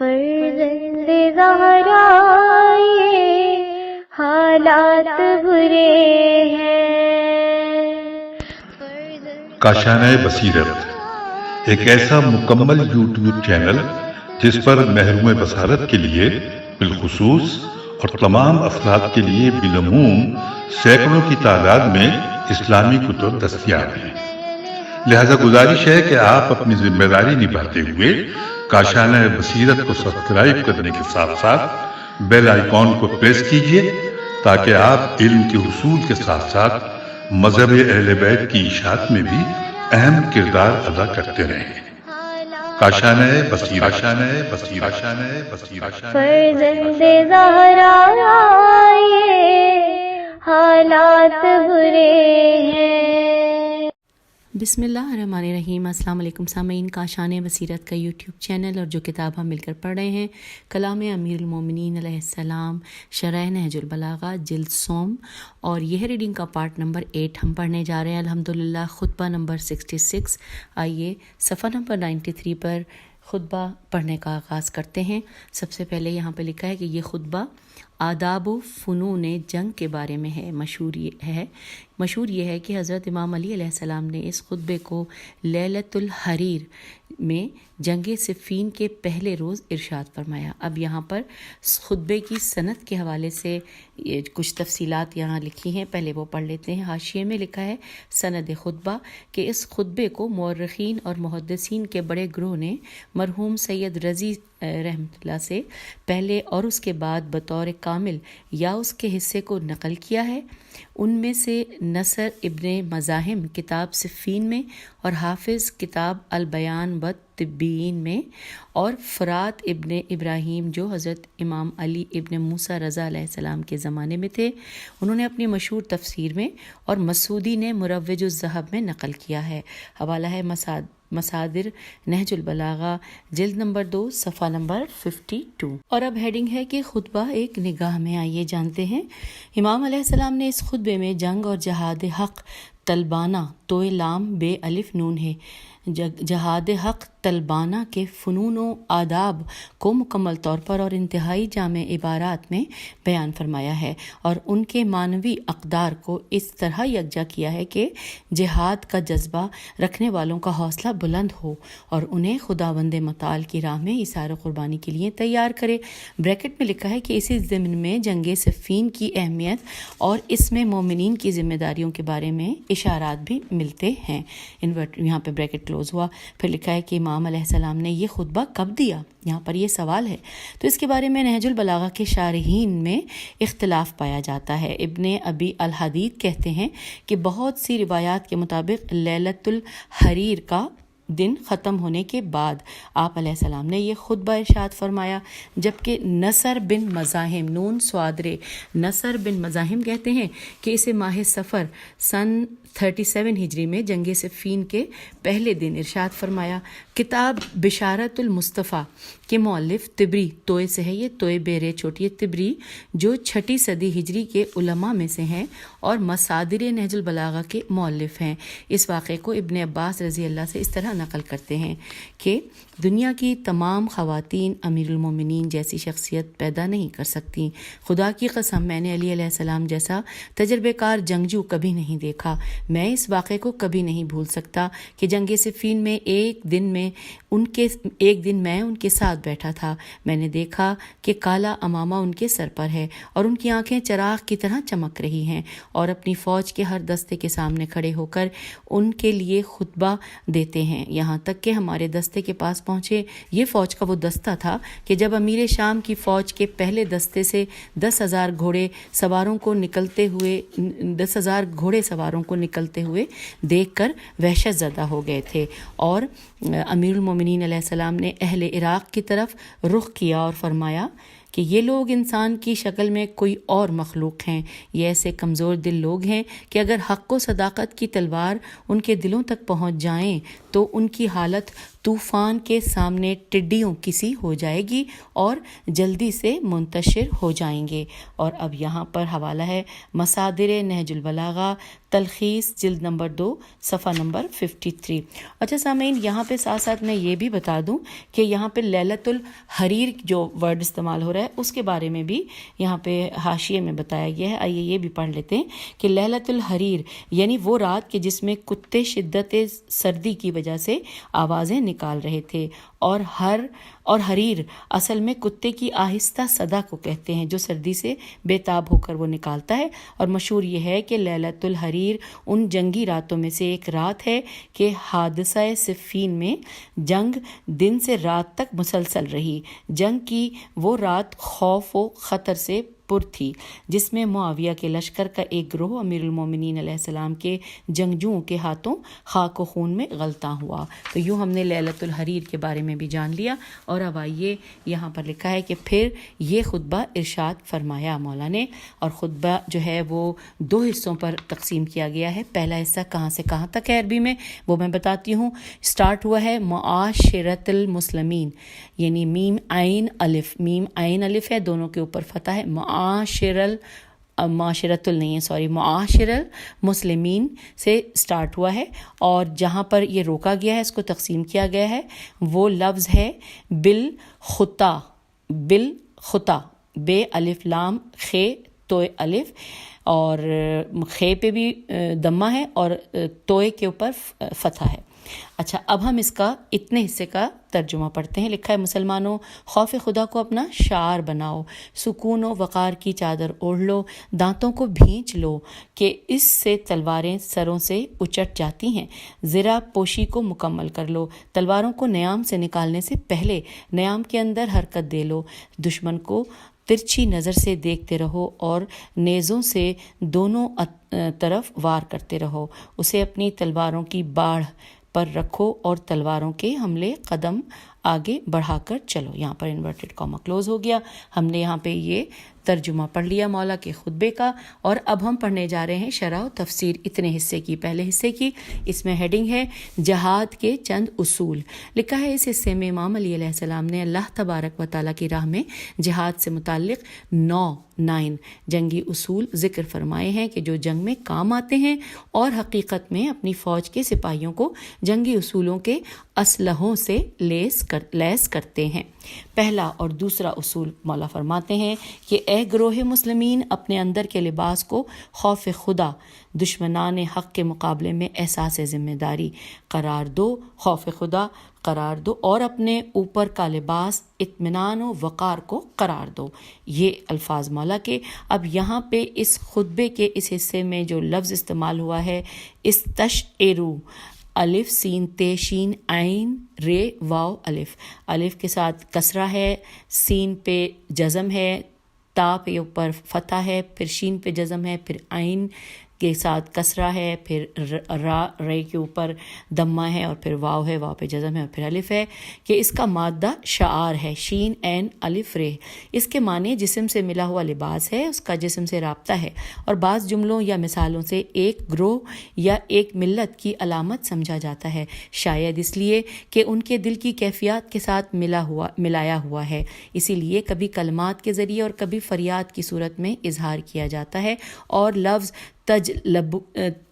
فرزند زہرا یہ حالات برے ہیں۔ کاشانۂ بصیرت ایک ایسا مکمل یوٹیوب چینل جس پر محروم بصارت کے لیے بالخصوص اور تمام افراد کے لیے بالعموم سینکڑوں کی تعداد میں اسلامی کتب دستیاب ہیں۔ لہذا گزارش ہے کہ آپ اپنی ذمہ داری نبھاتے ہوئے کاشانۂ بصیرت کو سبسکرائب کرنے کے ساتھ ساتھ بیل آئیکن کو پریس کیجیے تاکہ آپ علم کے حصول کے ساتھ ساتھ مذہب اہل بیت کی اشاعت میں بھی اہم کردار ادا کرتے رہیں۔ کاشانۂ بصیرت، کاشانۂ بصیرت، کاشانۂ بصیرت۔ فرزند زہرا یہ حالات برے ہیں۔ بسم اللہ الرحمن الرحیم۔ السلام علیکم سامعین، کاشانۂ بصیرت کا یوٹیوب چینل اور جو کتاب ہم مل کر پڑھ رہے ہیں کلام امیر المومنین علیہ السلام شرح نہج البلاغہ جلد سوم، اور یہ ریڈنگ کا پارٹ نمبر 8 ہم پڑھنے جا رہے ہیں الحمدللہ، خطبہ نمبر 66۔ آئیے صفحہ نمبر 93 پر خطبہ پڑھنے کا آغاز کرتے ہیں۔ سب سے پہلے یہاں پہ لکھا ہے کہ یہ خطبہ آداب و فنون جنگ کے بارے میں ہے۔ مشہور یہ ہے کہ حضرت امام علی علیہ السلام نے اس خطبے کو لیلۃ الحریر میں جنگ صفین کے پہلے روز ارشاد فرمایا۔ اب یہاں پر خطبے کی سند کے حوالے سے کچھ تفصیلات یہاں لکھی ہیں، پہلے وہ پڑھ لیتے ہیں۔ حاشیے میں لکھا ہے سند خطبہ کہ اس خطبے کو مورخین اور محدثین کے بڑے گروہ نے مرحوم سید رضی رحمۃ اللہ سے پہلے اور اس کے بعد بطور کامل یا اس کے حصے کو نقل کیا ہے۔ ان میں سے نصر ابن مزاحم کتاب صفین میں، اور حافظ کتاب البیان و طبیین میں، اور فرات ابن ابراہیم جو حضرت امام علی ابن موسیٰ رضا علیہ السلام کے زمانے میں تھے، انہوں نے اپنی مشہور تفسیر میں، اور مسعودی نے مروج الذہب میں نقل کیا ہے۔ حوالہ ہے مصادر نہج البلاغہ جلد نمبر 2 صفحہ نمبر 52۔ اور اب ہیڈنگ ہے کہ خطبہ ایک نگاہ میں۔ آئیے جانتے ہیں۔ امام علیہ السلام نے اس خطبے میں جنگ اور جہاد حق طلبانہ، توئے لام بے الف نون ہے، جہاد حق طلبانہ کے فنون و آداب کو مکمل طور پر اور انتہائی جامع عبارات میں بیان فرمایا ہے، اور ان کے معنوی اقدار کو اس طرح یکجا کیا ہے کہ جہاد کا جذبہ رکھنے والوں کا حوصلہ بلند ہو اور انہیں خداوند متعال کی راہ میں ایثار و قربانی کے لیے تیار کرے۔ بریکٹ میں لکھا ہے کہ اسی ضمن میں جنگ صفین کی اہمیت اور اس میں مومنین کی ذمہ داریوں کے بارے میں اشارات بھی ملتے ہیں۔ یہاں پہ بریکٹ کلوز ہوا۔ پھر لکھا ہے کہ امام علیہ السلام نے یہ خطبہ کب دیا، یہاں پر یہ سوال ہے۔ تو اس کے بارے میں نہج البلاغہ کے شارحین میں اختلاف پایا جاتا ہے۔ ابن ابی الحدید کہتے ہیں کہ بہت سی روایات کے مطابق لیلۃ الحریر کا دن ختم ہونے کے بعد آپ علیہ السلام نے یہ خطبہ ارشاد فرمایا، جبکہ نصر بن مزاحم نون سوادرے نصر بن مزاحم کہتے ہیں کہ اسے ماہ صفر سن 37 ہجری میں جنگ صفین کے پہلے دن ارشاد فرمایا۔ کتاب بشارت المصطفیٰ کے مؤلف طبری، توئے سے ہے، یہ توئے بیرے چھوٹی طبری جو 6 صدی ہجری کے علماء میں سے ہیں اور مصادر نہج البلاغہ کے مؤلف ہیں، اس واقعے کو ابن عباس رضی اللہ سے اس طرح نقل کرتے ہیں کہ دنیا کی تمام خواتین امیر المومنین جیسی شخصیت پیدا نہیں کر سکتی۔ خدا کی قسم میں نے علی علیہ السلام جیسا تجربے کار جنگجو کبھی نہیں دیکھا۔ میں اس واقعے کو کبھی نہیں بھول سکتا کہ جنگ صفین میں ایک دن میں ان کے ساتھ بیٹھا تھا۔ میں نے دیکھا کہ کالا امامہ ان کے سر پر ہے اور ان کی آنکھیں چراغ کی طرح چمک رہی ہیں، اور اپنی فوج کے ہر دستے کے سامنے کھڑے ہو کر ان کے لیے خطبہ دیتے ہیں، یہاں تک کہ ہمارے دستے کے پاس پہنچے۔ یہ فوج کا وہ دستہ تھا کہ جب امیر شام کی فوج کے پہلے دستے سے 10,000 گھوڑے سواروں کو نکلتے ہوئے دیکھ کر وحشت زدہ ہو گئے تھے، اور امیر المومنین علیہ السلام نے اہل عراق کی طرف رخ کیا اور فرمایا کہ یہ لوگ انسان کی شکل میں کوئی اور مخلوق ہیں۔ یہ ایسے کمزور دل لوگ ہیں کہ اگر حق و صداقت کی تلوار ان کے دلوں تک پہنچ جائیں تو ان کی حالت طوفان کے سامنے ٹڈیوں کسی ہو جائے گی اور جلدی سے منتشر ہو جائیں گے۔ اور اب یہاں پر حوالہ ہے مصادر نہج البلاغہ تلخیص جلد نمبر 2 صفحہ نمبر 53۔ اچھا سامعین، یہاں پہ ساتھ ساتھ میں یہ بھی بتا دوں کہ یہاں پہ لیلۃ الحریر جو ورڈ استعمال ہو رہا ہے اس کے بارے میں بھی یہاں پہ حاشیے میں بتایا گیا ہے۔ آئیے یہ بھی پڑھ لیتے ہیں کہ لیلۃ الحریر یعنی وہ رات کہ جس میں کتے شدت سردی کی وجہ سے آوازیں نکال رہے تھے، اور حریر اصل میں کتے کی آہستہ صدا کو کہتے ہیں جو سردی سے بے تاب ہو کر وہ نکالتا ہے۔ اور مشہور یہ ہے کہ لیلۃ الحریر ان جنگی راتوں میں سے ایک رات ہے کہ حادثہ صفین میں جنگ دن سے رات تک مسلسل رہی۔ جنگ کی وہ رات خوف و خطر سے پر تھی جس میں معاویہ کے لشکر کا ایک گروہ امیر المومنین علیہ السلام کے جنگجوؤں کے ہاتھوں خاک و خون میں غلطاں ہوا۔ تو یوں ہم نے لیلۃ الحریر کے بارے میں بھی جان لیا۔ اور اب آئیے یہاں پر لکھا ہے کہ پھر یہ خطبہ ارشاد فرمایا مولا نے، اور خطبہ جو ہے وہ 2 حصوں پر تقسیم کیا گیا ہے۔ پہلا حصہ کہاں سے کہاں تک ہے عربی میں وہ میں بتاتی ہوں۔ سٹارٹ ہوا ہے معاشرت المسلمین، یعنی میم عین الف، میم عین الف ہے، دونوں کے اوپر فتح ہے۔ معاشرت المسلمین سے سٹارٹ ہوا ہے، اور جہاں پر یہ روکا گیا ہے، اس کو تقسیم کیا گیا ہے، وہ لفظ ہے بالخطا، بے الف لام خے تو الف، اور خے پہ بھی دمہ ہے اور توئے کے اوپر فتح ہے۔ اچھا، اب ہم اس کا اتنے حصے کا ترجمہ پڑھتے ہیں۔ لکھا ہے، مسلمانوں خوف خدا کو اپنا شعار بناؤ، سکون و وقار کی چادر اوڑھ لو، دانتوں کو بھینچ لو کہ اس سے تلواریں سروں سے اچٹ جاتی ہیں، ذرا پوشی کو مکمل کر لو، تلواروں کو نیام سے نکالنے سے پہلے نیام کے اندر حرکت دے لو، دشمن کو ترچھی نظر سے دیکھتے رہو اور نیزوں سے دونوں طرف وار کرتے رہو، اسے اپنی تلواروں کی باڑھ پر رکھو اور تلواروں کے حملے قدم آگے بڑھا کر چلو۔ یہاں پر انورٹڈ کاما کلوز ہو گیا۔ ہم نے یہاں پہ یہ ترجمہ پڑھ لیا مولا کے خطبے کا، اور اب ہم پڑھنے جا رہے ہیں شرح و تفسیر اتنے حصے کی۔ پہلے حصے کی اس میں ہیڈنگ ہے جہاد کے چند اصول۔ لکھا ہے اس حصے میں امام علی علیہ السلام نے اللہ تبارک و تعالیٰ کی راہ میں جہاد سے متعلق 9 جنگی اصول ذکر فرمائے ہیں کہ جو جنگ میں کام آتے ہیں اور حقیقت میں اپنی فوج کے سپاہیوں کو جنگی اصولوں کے اسلحوں سے لیس کرتے ہیں۔ پہلا اور دوسرا اصول مولا فرماتے ہیں کہ اے گروہ مسلمین، اپنے اندر کے لباس کو خوف خدا، دشمنان حق کے مقابلے میں احساس ذمہ داری قرار دو، خوف خدا قرار دو، اور اپنے اوپر کا لباس اطمینان و وقار کو قرار دو۔ یہ الفاظ مولا کے۔ اب یہاں پہ اس خطبے کے اس حصے میں جو لفظ استعمال ہوا ہے استشعرو، الف سین تے شین عین رے واو الف، الف کے ساتھ کسرہ ہے، سین پہ جزم ہے، تا پہ اوپر فتح ہے، پھر شین پہ جزم ہے، پھر عین کے ساتھ کسرہ ہے، پھر رے کے اوپر دمہ ہے، اور پھر واو ہے، واو پہ جزم ہے، اور پھر الف ہے، کہ اس کا مادہ شعار ہے، شین عین الف رے۔ اس کے معنی جسم سے ملا ہوا لباس ہے، اس کا جسم سے رابطہ ہے، اور بعض جملوں یا مثالوں سے ایک گروہ یا ایک ملت کی علامت سمجھا جاتا ہے، شاید اس لیے کہ ان کے دل کی کیفیات کے ساتھ ملایا ہوا ہے، اسی لیے کبھی کلمات کے ذریعے اور کبھی فریاد کی صورت میں اظہار کیا جاتا ہے۔ اور لفظ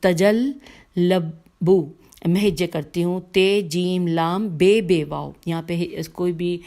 تجلبو میں ہجے کرتی ہوں، تے جیم لام بے واو، یہاں پہ کوئی بھی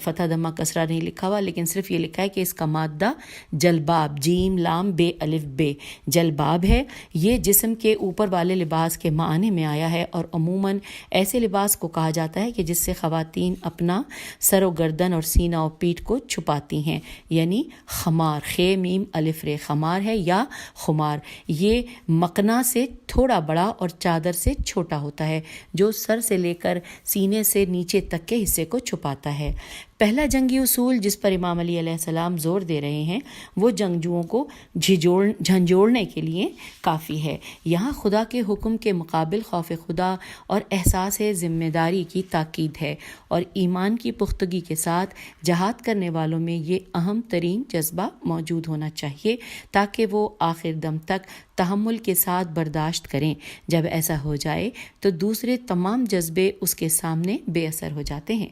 فتح دمہ کسرہ نہیں لکھا ہوا، لیکن صرف یہ لکھا ہے کہ اس کا مادہ جلباب، جیم لام بے الف بے، جلباب ہے۔ یہ جسم کے اوپر والے لباس کے معنی میں آیا ہے، اور عموماً ایسے لباس کو کہا جاتا ہے کہ جس سے خواتین اپنا سر و گردن اور سینہ و پیٹھ کو چھپاتی ہیں، یعنی خمار، خے میم الف رے، خمار ہے یا خمار۔ یہ مقنا سے تھوڑا بڑا اور چادر سے چھوٹا ہوتا ہے، جو سر سے لے کر سینے سے نیچے تک کے حصے کو چھپاتا ہے۔ پہلا جنگی اصول جس پر امام علی علیہ السلام زور دے رہے ہیں وہ جنگجوؤں کو جھنجھوڑنے کے لیے کافی ہے۔ یہاں خدا کے حکم کے مقابل خوف خدا اور احساس ذمہ داری کی تاکید ہے، اور ایمان کی پختگی کے ساتھ جہاد کرنے والوں میں یہ اہم ترین جذبہ موجود ہونا چاہیے تاکہ وہ آخر دم تک تحمل کے ساتھ برداشت کریں۔ جب ایسا ہو جائے تو دوسرے تمام جذبے اس کے سامنے بے اثر ہو جاتے ہیں۔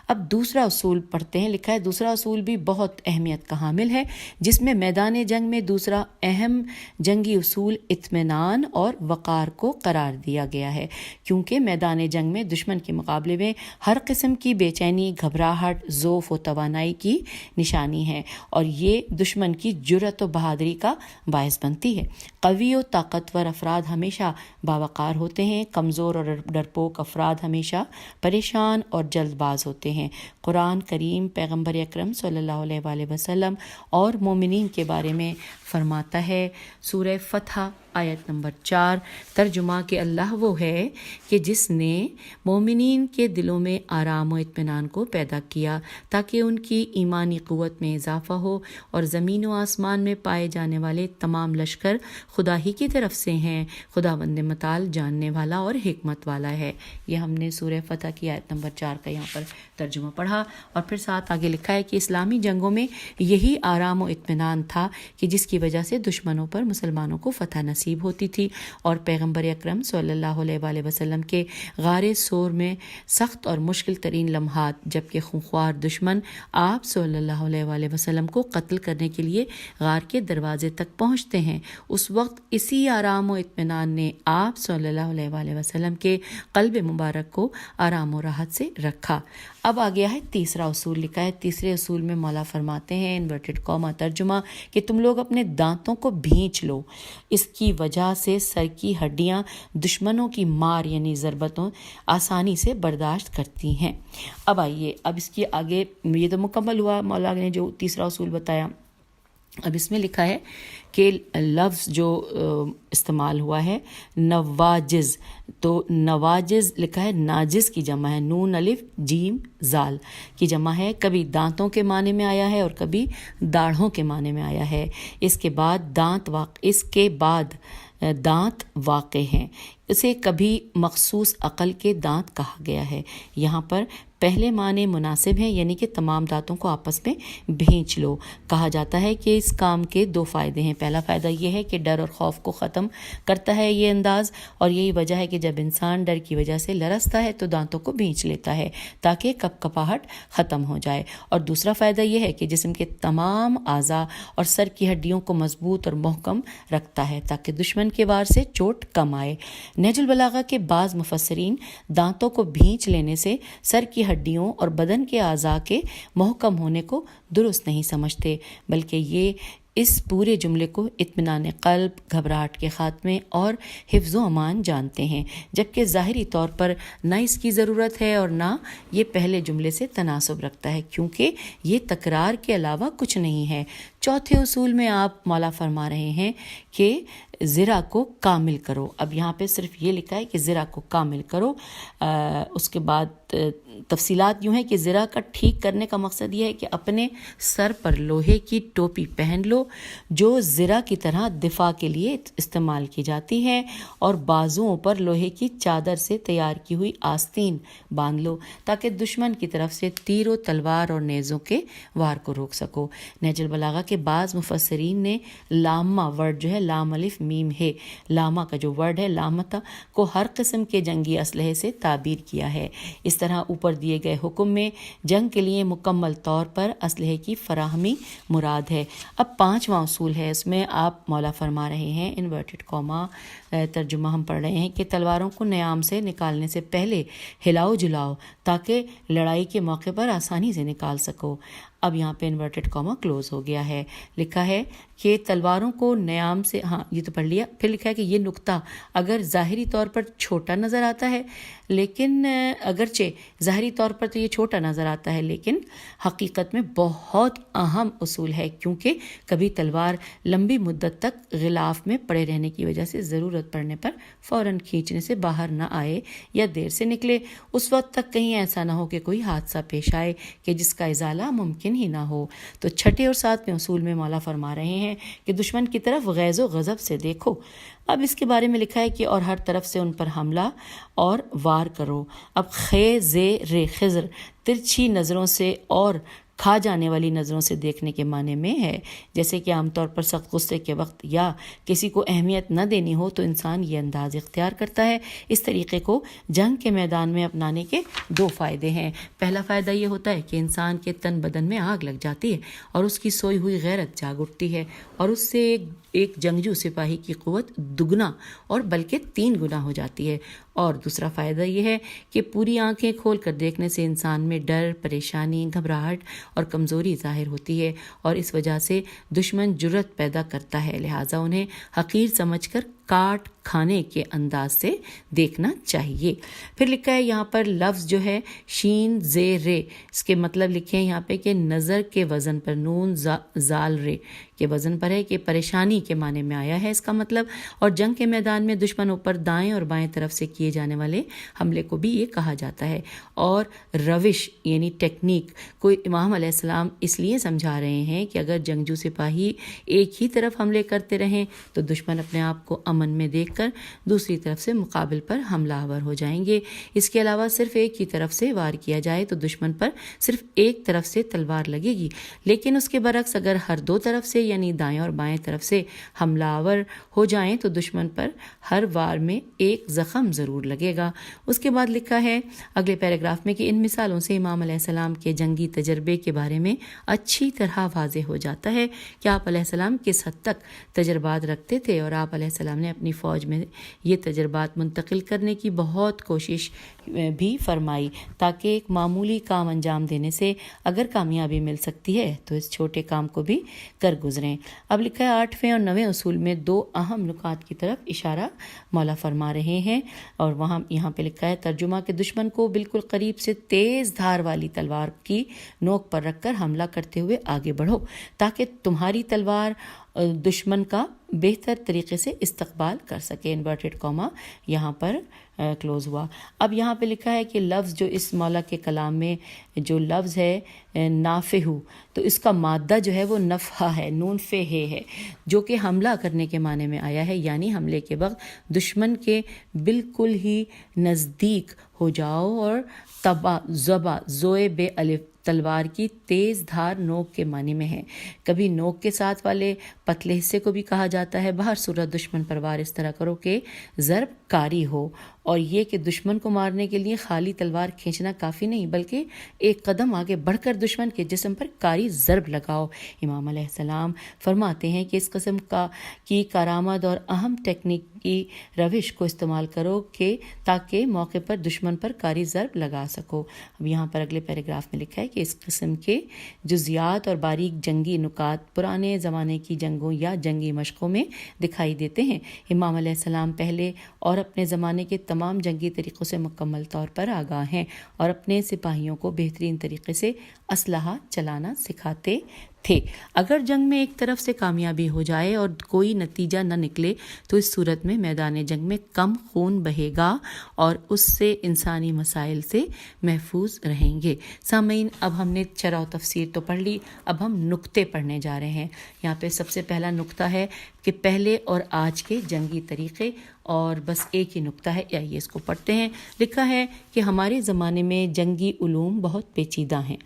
اب دوسرا اصول پڑھتے ہیں. لکھا ہے دوسرا اصول بھی بہت اہمیت کا حامل ہے، جس میں میدان جنگ میں دوسرا اہم جنگی اصول اطمینان اور وقار کو قرار دیا گیا ہے، کیونکہ میدان جنگ میں دشمن کے مقابلے میں ہر قسم کی بے چینی، گھبراہٹ، ضعف و توانائی کی نشانی ہے، اور یہ دشمن کی جرأت و بہادری کا باعث بنتی ہے. قوی و طاقتور افراد ہمیشہ باوقار ہوتے ہیں، کمزور اور ڈرپوک افراد ہمیشہ پریشان اور جلد باز ہوتے ہیں. قرآن کریم پیغمبر اکرم صلی اللہ علیہ وآلہ وسلم اور مومنین کے بارے میں فرماتا ہے. سورہ فتح آیت نمبر 4 ترجمہ کہ اللہ وہ ہے کہ جس نے مومنین کے دلوں میں آرام و اطمینان کو پیدا کیا تاکہ ان کی ایمانی قوت میں اضافہ ہو، اور زمین و آسمان میں پائے جانے والے تمام لشکر خدا ہی کی طرف سے ہیں. خداوند متعال جاننے والا اور حکمت والا ہے. یہ ہم نے سورہ فتح کی آیت نمبر 4 کا یہاں پر ترجمہ پڑھا، اور پھر ساتھ آگے لکھا ہے کہ اسلامی جنگوں میں یہی آرام و اطمینان تھا کہ جس کی وجہ سے دشمنوں پر مسلمانوں کو فتح نصیب ہوتی تھی، اور پیغمبر اکرم صلی اللہ علیہ وآلہ وسلم کے غار سور میں سخت اور مشکل ترین لمحات جبکہ خونخوار دشمن آپ صلی اللہ علیہ وآلہ وسلم کو قتل کرنے کے لیے غار کے دروازے تک پہنچتے ہیں، اس وقت اسی آرام و اطمینان نے آپ صلی اللہ علیہ وآلہ وسلم کے قلب مبارک کو آرام و راحت سے رکھا. اب آ گیا ہے تیسرا اصول. لکھا ہے تیسرے اصول میں مولا فرماتے ہیں انورٹڈ کاما ترجمہ کہ تم لوگ اپنے دانتوں کو بھینچ لو، اس کی وجہ سے سر کی ہڈیاں دشمنوں کی مار یعنی ضربتوں آسانی سے برداشت کرتی ہیں. اب آئیے، اب اس کی آگے یہ تو مکمل ہوا مولا نے جو تیسرا اصول بتایا. اب اس میں لکھا ہے کہ لفظ جو استعمال ہوا ہے نواجز، تو نواجز لکھا ہے ناجز کی جمع ہے، نون الف جیم زال کی جمع ہے. کبھی دانتوں کے معنی میں آیا ہے اور کبھی داڑھوں کے معنی میں آیا ہے. اس کے بعد دانت واقع ہیں. اسے کبھی مخصوص عقل کے دانت کہا گیا ہے. یہاں پر پہلے معنی مناسب ہیں، یعنی کہ تمام دانتوں کو آپس میں بھینچ لو. کہا جاتا ہے کہ اس کام کے 2 فائدے ہیں. پہلا فائدہ یہ ہے کہ ڈر اور خوف کو ختم کرتا ہے یہ انداز، اور یہی وجہ ہے کہ جب انسان ڈر کی وجہ سے لرزتا ہے تو دانتوں کو بھینچ لیتا ہے تاکہ کپکپاہٹ ختم ہو جائے. اور دوسرا فائدہ یہ ہے کہ جسم کے تمام اعضاء اور سر کی ہڈیوں کو مضبوط اور محکم رکھتا ہے تاکہ دشمن کے وار سے چوٹ کم آئے. نہج البلاغہ کے بعض مفسرین دانتوں کو بھینچ لینے سے سر کی ہڈیوں اور بدن کے اعضاء کے محکم ہونے کو درست نہیں سمجھتے، بلکہ یہ اس پورے جملے کو اطمینان قلب، گھبراہٹ کے خاتمے اور حفظ و امان جانتے ہیں، جبکہ ظاہری طور پر نہ اس کی ضرورت ہے اور نہ یہ پہلے جملے سے تناسب رکھتا ہے، کیونکہ یہ تکرار کے علاوہ کچھ نہیں ہے. چوتھے اصول میں آپ مولا فرما رہے ہیں کہ زرا کو کامل کرو. اب یہاں پہ صرف یہ لکھا ہے کہ زرا کو کامل کرو. اس کے بعد تفصیلات یوں ہیں کہ زرا کا ٹھیک کرنے کا مقصد یہ ہے کہ اپنے سر پر لوہے کی ٹوپی پہن لو جو زرا کی طرح دفاع کے لیے استعمال کی جاتی ہے، اور بازوؤں پر لوہے کی چادر سے تیار کی ہوئی آستین باندھ لو تاکہ دشمن کی طرف سے تیر و تلوار اور نیزوں کے وار کو روک سکو. نہج البلاغہ کے بعض مفسرین نے لامہ ورڈ جو ہے لام الف میم ہے، لامہ کا جو ورڈ ہے لامتا کو ہر قسم کے جنگی اسلحے سے تعبیر کیا ہے. اس طرح اوپر دیے گئے حکم میں جنگ کے لیے مکمل طور پر اسلحے کی فراہمی مراد ہے. اب 5واں اصول ہے، اس میں آپ مولا فرما رہے ہیں انورٹڈ کاما ترجمہ ہم پڑھ رہے ہیں کہ تلواروں کو نیام سے نکالنے سے پہلے ہلاؤ جلاؤ تاکہ لڑائی کے موقع پر آسانی سے نکال سکو. اب یہاں پہ انورٹڈ کاما کلوز ہو گیا ہے. لکھا ہے کہ تلواروں کو نیام سے، یہ تو پڑھ لیا. پھر لکھا ہے کہ یہ نقطہ اگر ظاہری طور پر چھوٹا نظر آتا ہے، لیکن اگرچہ ظاہری طور پر تو یہ چھوٹا نظر آتا ہے، لیکن حقیقت میں بہت اہم اصول ہے، کیونکہ کبھی تلوار لمبی مدت تک غلاف میں پڑے رہنے کی وجہ سے ضرورت پڑنے پر فوراً کھینچنے سے باہر نہ آئے یا دیر سے نکلے. اس وقت تک کہیں ایسا نہ ہو کہ کوئی حادثہ پیش آئے کہ جس کا ازالہ ممکن ہی نہ ہو. تو چھٹے اور 7ویں اصول میں مولا فرما رہے ہیں کہ دشمن کی طرف غیظ و غضب سے دیکھو. اب اس کے بارے میں لکھا ہے کہ اور ہر طرف سے ان پر حملہ اور وار کرو. اب خے زے رے خضر ترچھی نظروں سے اور کھا جانے والی نظروں سے دیکھنے کے معنی میں ہے، جیسے کہ عام طور پر سخت غصے کے وقت یا کسی کو اہمیت نہ دینی ہو تو انسان یہ انداز اختیار کرتا ہے۔ اس طریقے کو جنگ کے میدان میں اپنانے کے 2 فائدے ہیں۔ پہلا فائدہ یہ ہوتا ہے کہ انسان کے تن بدن میں آگ لگ جاتی ہے اور اس کی سوئی ہوئی غیرت جاگ اٹھتی ہے اور اس سے ایک جنگجو سپاہی کی قوت 2 اور بلکہ 3 گنا ہو جاتی ہے۔ اور دوسرا فائدہ یہ ہے کہ پوری آنکھیں کھول کر دیکھنے سے انسان میں ڈر، پریشانی، گھبراہٹ اور کمزوری ظاہر ہوتی ہے اور اس وجہ سے دشمن جرأت پیدا کرتا ہے، لہٰذا انہیں حقیر سمجھ کر کاٹ کھانے کے انداز سے دیکھنا چاہیے۔ پھر لکھا ہے یہاں پر لفظ جو ہے شین زیر رے، اس کے مطلب لکھے ہیں یہاں پہ کہ نظر کے وزن پر، نون زال رے کے وزن پر ہے کہ پریشانی کے معنی میں آیا ہے اس کا مطلب۔ اور جنگ کے میدان میں دشمنوں پر دائیں اور بائیں طرف سے کیے جانے والے حملے کو بھی یہ کہا جاتا ہے۔ اور روش یعنی ٹیکنیک کو امام علیہ السلام اس لیے سمجھا رہے ہیں کہ اگر جنگجو سپاہی ایک ہی طرف حملے کرتے رہیں تو دشمن اپنے آپ کو امن میں دیکھ کر دوسری طرف سے مقابل پر حملہ آور ہو جائیں گے۔ اس کے علاوہ صرف ایک ہی طرف سے وار کیا جائے تو دشمن پر صرف ایک طرف سے تلوار لگے گی، لیکن اس کے برعکس اگر ہر 2 طرف سے یعنی دائیں اور بائیں طرف سے حملہ آور ہو جائیں تو دشمن پر ہر وار میں ایک زخم ضرور لگے گا۔ اس کے بعد لکھا ہے اگلے پیراگراف میں کہ ان مثالوں سے امام علیہ السلام کے جنگی تجربے کے بارے میں اچھی طرح واضح ہو جاتا ہے کہ آپ علیہ السلام کس حد تک تجربات رکھتے تھے، اور آپ علیہ السلام نے اپنی فوج میں یہ تجربات منتقل کرنے کی بہت کوشش بھی فرمائی تاکہ ایک معمولی کام انجام دینے سے اگر کامیابی مل سکتی ہے تو اس چھوٹے کام کو بھی کر گزریں۔ اب لکھا ہے 8ویں اور 9ویں اصول میں 2 اہم نکات کی طرف اشارہ مولا فرما رہے ہیں، اور وہاں یہاں پہ لکھا ہے ترجمہ کہ دشمن کو بالکل قریب سے تیز دھار والی تلوار کی نوک پر رکھ کر حملہ کرتے ہوئے آگے بڑھو تاکہ تمہاری تلوار دشمن کا بہتر طریقے سے استقبال کر سکے، انورٹڈ کاما یہاں پر کلوز ہوا۔ اب یہاں پہ لکھا ہے کہ لفظ جو اس مولا کے کلام میں جو لفظ ہے نافہو، تو اس کا مادہ جو ہے وہ نفحہ ہے، نون فہ ہے، جو کہ حملہ کرنے کے معنی میں آیا ہے، یعنی حملے کے وقت دشمن کے بالکل ہی نزدیک ہو جاؤ اور تبا زبا زوئے بے الف تلوار کی تیز دھار نوک کے معنی میں ہے۔ کبھی نوک کے ساتھ والے پتلے حصے کو بھی کہا جاتا ہے۔ بہر صورت دشمن پر وار اس طرح کرو کہ ضرب کاری ہو، اور یہ کہ دشمن کو مارنے کے لیے خالی تلوار کھینچنا کافی نہیں بلکہ ایک قدم آگے بڑھ کر دشمن کے جسم پر کاری ضرب لگاؤ۔ امام علیہ السلام فرماتے ہیں کہ اس قسم کی کارآمد اور اہم ٹیکنیکی روش کو استعمال کرو کہ تاکہ موقع پر دشمن پر کاری ضرب لگا سکو۔ اب یہاں پر اگلے پیراگراف میں لکھا ہے کہ اس قسم کے جزیات اور باریک جنگی نکات پرانے زمانے کی جنگوں یا جنگی مشقوں میں دکھائی دیتے ہیں۔ امام علیہ السلام پہلے اور اپنے زمانے کے تمام جنگی طریقوں سے مکمل طور پر آگاہ ہیں اور اپنے سپاہیوں کو بہترین طریقے سے اسلحہ چلانا سکھاتے تھے۔ اگر جنگ میں ایک طرف سے کامیابی ہو جائے اور کوئی نتیجہ نہ نکلے تو اس صورت میں میدان جنگ میں کم خون بہے گا اور اس سے انسانی مسائل سے محفوظ رہیں گے۔ سامعین، اب ہم نے شرح و تفسیر تو پڑھ لی، اب ہم نقطے پڑھنے جا رہے ہیں۔ یہاں پہ سب سے پہلا نقطہ ہے کہ پہلے اور آج کے جنگی طریقے، اور بس ایک ہی نقطہ ہے، آئیے اس کو پڑھتے ہیں۔ لکھا ہے کہ ہمارے زمانے میں جنگی علوم بہت پیچیدہ ہیں۔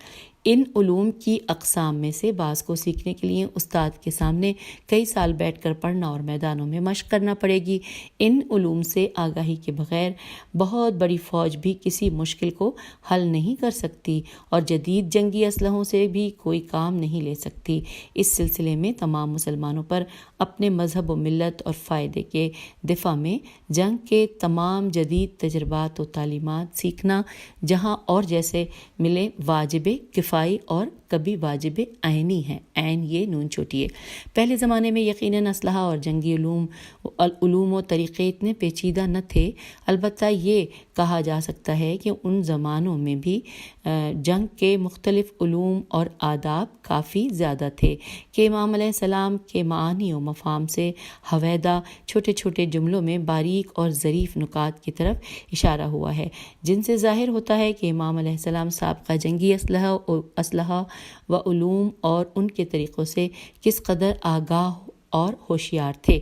ان علوم کی اقسام میں سے بعض کو سیکھنے کے لیے استاد کے سامنے کئی سال بیٹھ کر پڑھنا اور میدانوں میں مشق کرنا پڑے گی۔ ان علوم سے آگاہی کے بغیر بہت بڑی فوج بھی کسی مشکل کو حل نہیں کر سکتی اور جدید جنگی اسلحوں سے بھی کوئی کام نہیں لے سکتی۔ اس سلسلے میں تمام مسلمانوں پر اپنے مذہب و ملت اور فائدے کے دفاع میں جنگ کے تمام جدید تجربات و تعلیمات سیکھنا جہاں اور جیسے ملے واجب کفائی اور کبھی واجب عینی ہے۔ عین یہ نون چھوٹی ہے۔ پہلے زمانے میں یقیناً اسلحہ اور جنگی علوم و طریقے اتنے پیچیدہ نہ تھے، البتہ یہ کہا جا سکتا ہے کہ ان زمانوں میں بھی جنگ کے مختلف علوم اور آداب کافی زیادہ تھے کہ امام علیہ السلام کے معانی و مفہوم سے حویدہ چھوٹے چھوٹے جملوں میں باریک اور ظریف نکات کی طرف اشارہ ہوا ہے، جن سے ظاہر ہوتا ہے کہ امام علیہ السلام سابقہ جنگی اسلحہ و علوم اور ان کے طریقوں سے کس قدر آگاہ اور ہوشیار تھے۔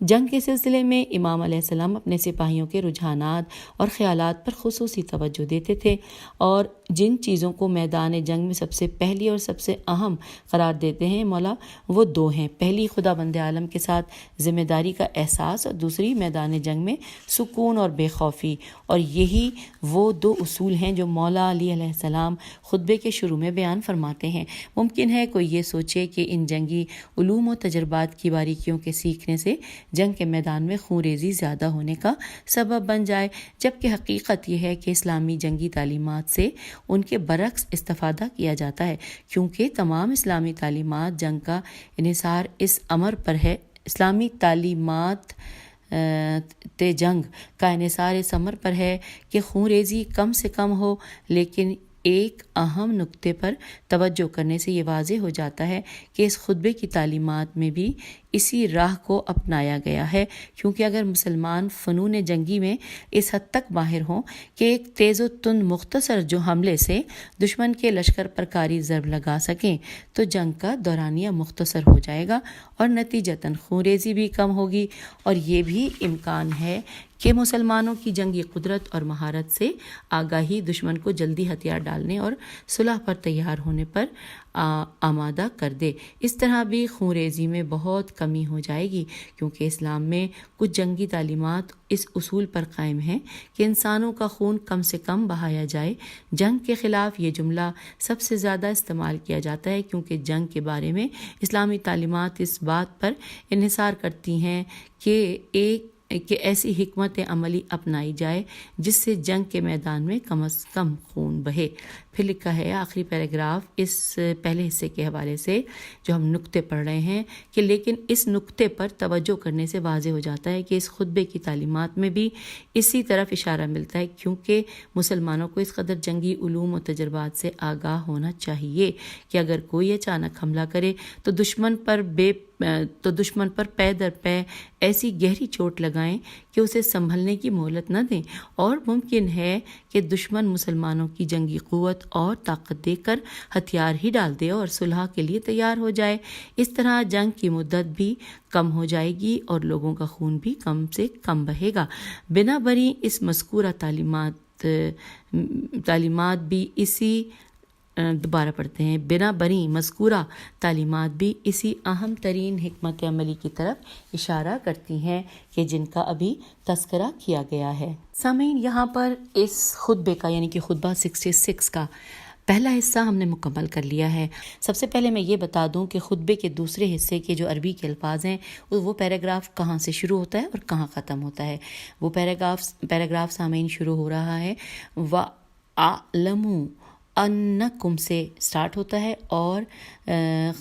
جنگ کے سلسلے میں امام علیہ السلام اپنے سپاہیوں کے رجحانات اور خیالات پر خصوصی توجہ دیتے تھے اور جن چیزوں کو میدان جنگ میں سب سے پہلی اور سب سے اہم قرار دیتے ہیں مولا وہ دو ہیں، پہلی خدا بند عالم کے ساتھ ذمہ داری کا احساس اور دوسری میدان جنگ میں سکون اور بے خوفی، اور یہی وہ دو اصول ہیں جو مولا علی علیہ السلام خطبے کے شروع میں بیان فرماتے ہیں۔ ممکن ہے کوئی یہ سوچے کہ ان جنگی علوم و تجربات کی باریکیوں کے سیکھنے سے جنگ کے میدان میں خونریزی زیادہ ہونے کا سبب بن جائے، جبکہ حقیقت یہ ہے کہ اسلامی جنگی تعلیمات سے ان کے برعکس استفادہ کیا جاتا ہے، کیونکہ تمام اسلامی تعلیمات جنگ کا انحصار اس امر پر ہے، اسلامی تعلیمات جنگ کا انحصار اس امر پر ہے کہ خونریزی کم سے کم ہو، لیکن ایک اہم نقطے پر توجہ کرنے سے یہ واضح ہو جاتا ہے کہ اس خطبے کی تعلیمات میں بھی اسی راہ کو اپنایا گیا ہے، کیونکہ اگر مسلمان فنون جنگی میں اس حد تک ماہر ہوں کہ ایک تیز و تند مختصر جو حملے سے دشمن کے لشکر پر کاری ضرب لگا سکیں تو جنگ کا دورانیہ مختصر ہو جائے گا اور نتیجتاً خونریزی بھی کم ہوگی، اور یہ بھی امکان ہے کہ مسلمانوں کی جنگی قدرت اور مہارت سے آگاہی دشمن کو جلدی ہتھیار ڈالنے اور صلح پر تیار ہونے پر آمادہ کر دے۔ اس طرح بھی خونریزی میں بہت کمی ہو جائے گی، کیونکہ اسلام میں کچھ جنگی تعلیمات اس اصول پر قائم ہیں کہ انسانوں کا خون کم سے کم بہایا جائے۔ جنگ کے خلاف یہ جملہ سب سے زیادہ استعمال کیا جاتا ہے، کیونکہ جنگ کے بارے میں اسلامی تعلیمات اس بات پر انحصار کرتی ہیں کہ ایسی حکمت عملی اپنائی جائے جس سے جنگ کے میدان میں کم از کم خون بہے۔ پھر لکھا ہے آخری پیراگراف اس پہلے حصے کے حوالے سے جو ہم نقطے پڑھ رہے ہیں کہ لیکن اس نقطے پر توجہ کرنے سے واضح ہو جاتا ہے کہ اس خطبے کی تعلیمات میں بھی اسی طرف اشارہ ملتا ہے، کیونکہ مسلمانوں کو اس قدر جنگی علوم و تجربات سے آگاہ ہونا چاہیے کہ اگر کوئی اچانک حملہ کرے تو دشمن پر پے در پے ایسی گہری چوٹ لگائیں کہ اسے سنبھلنے کی مہلت نہ دیں، اور ممکن ہے کہ دشمن مسلمانوں کی جنگی قوت اور طاقت دیکھ کر ہتھیار ہی ڈال دے اور صلح کے لیے تیار ہو جائے۔ اس طرح جنگ کی مدت بھی کم ہو جائے گی اور لوگوں کا خون بھی کم سے کم بہے گا۔ بنا بری اس مذکورہ تعلیمات بھی اسی دوبارہ پڑھتے ہیں بنا بری مذکورہ تعلیمات بھی اسی اہم ترین حکمت عملی کی طرف اشارہ کرتی ہیں کہ جن کا ابھی تذکرہ کیا گیا ہے۔ سامعین، یہاں پر اس خطبے کا یعنی کہ خطبہ 66 کا پہلا حصہ ہم نے مکمل کر لیا ہے۔ سب سے پہلے میں یہ بتا دوں کہ خطبے کے دوسرے حصے کے جو عربی کے الفاظ ہیں وہ پیراگراف کہاں سے شروع ہوتا ہے اور کہاں ختم ہوتا ہے۔ وہ پیراگراف سامعین شروع ہو رہا ہے وَأَعْلَمُوا انکم سے سٹارٹ ہوتا ہے اور